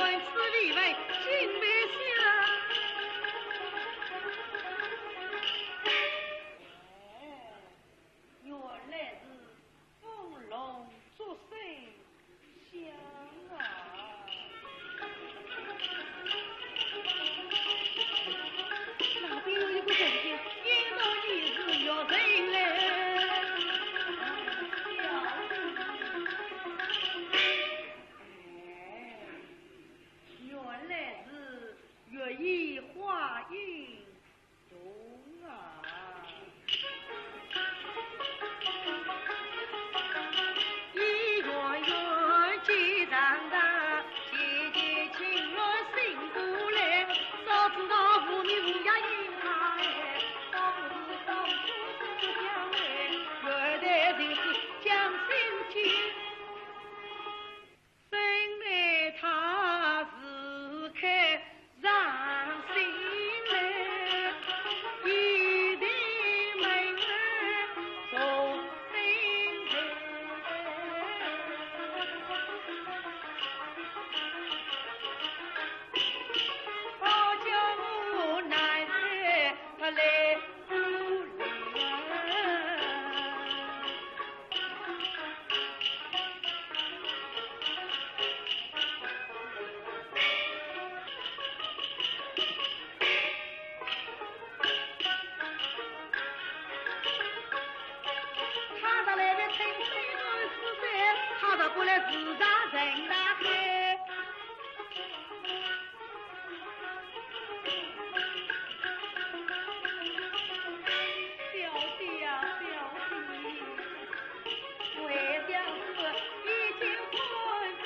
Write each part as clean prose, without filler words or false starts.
论此理为金为喜了。原来是凤龙捉生香啊！那边有一个神仙，引导你是要人来。原来是月意花影中啊！一月月气当当，姐姐情愿醒过来，早知道无你无呀应他哎，早不知当初是相爱，原来就是将心情。本来他是开让心来，一定没从心好叫我难忍，他来不了。他到来的清水暖是在，他到过来自大人大海。小弟呀，小弟，为将士已经困在，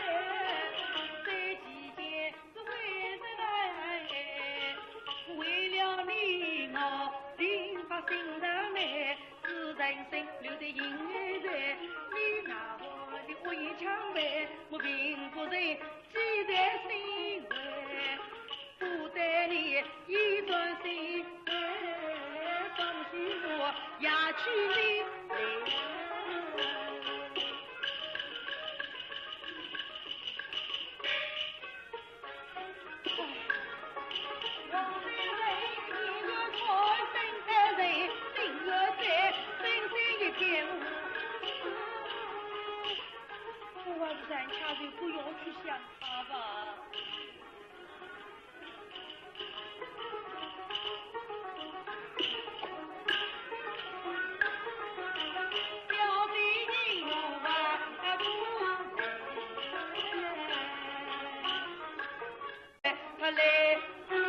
在期间是为人来，为了你我临发心肠来，是人生留得银儿在，你拿我的恶言强背，我并不认，记在心怀，不待你一转心怀，放许我压去你来。咱家就不用去想他吧。小弟你我吧，他来不了。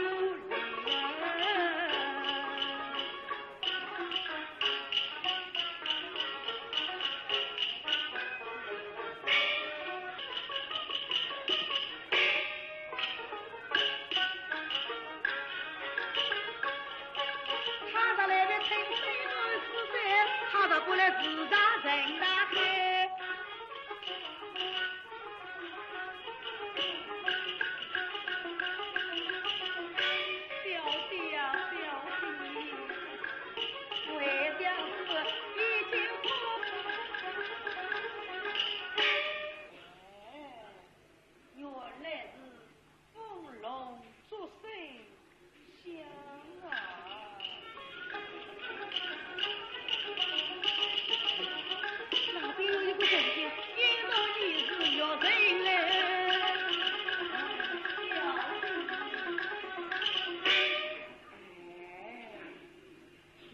他到过来自大人大海，小弟呀，小弟，为将士已经破。原来是凤龙捉生香啊！那边有一个神仙，引导你是要人来。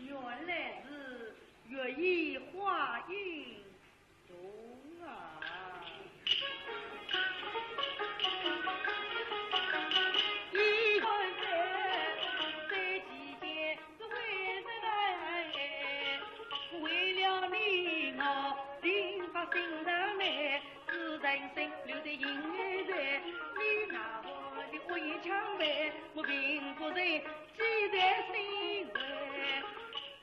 原来是月意花影中啊！一个在期间是为人来，为了你我临发心肠来，是人生留得银儿在，你拿我的恶言强背，我并不认，记在心怀，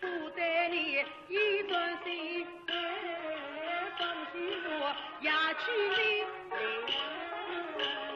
不待你一转心怀，放许我压去你来。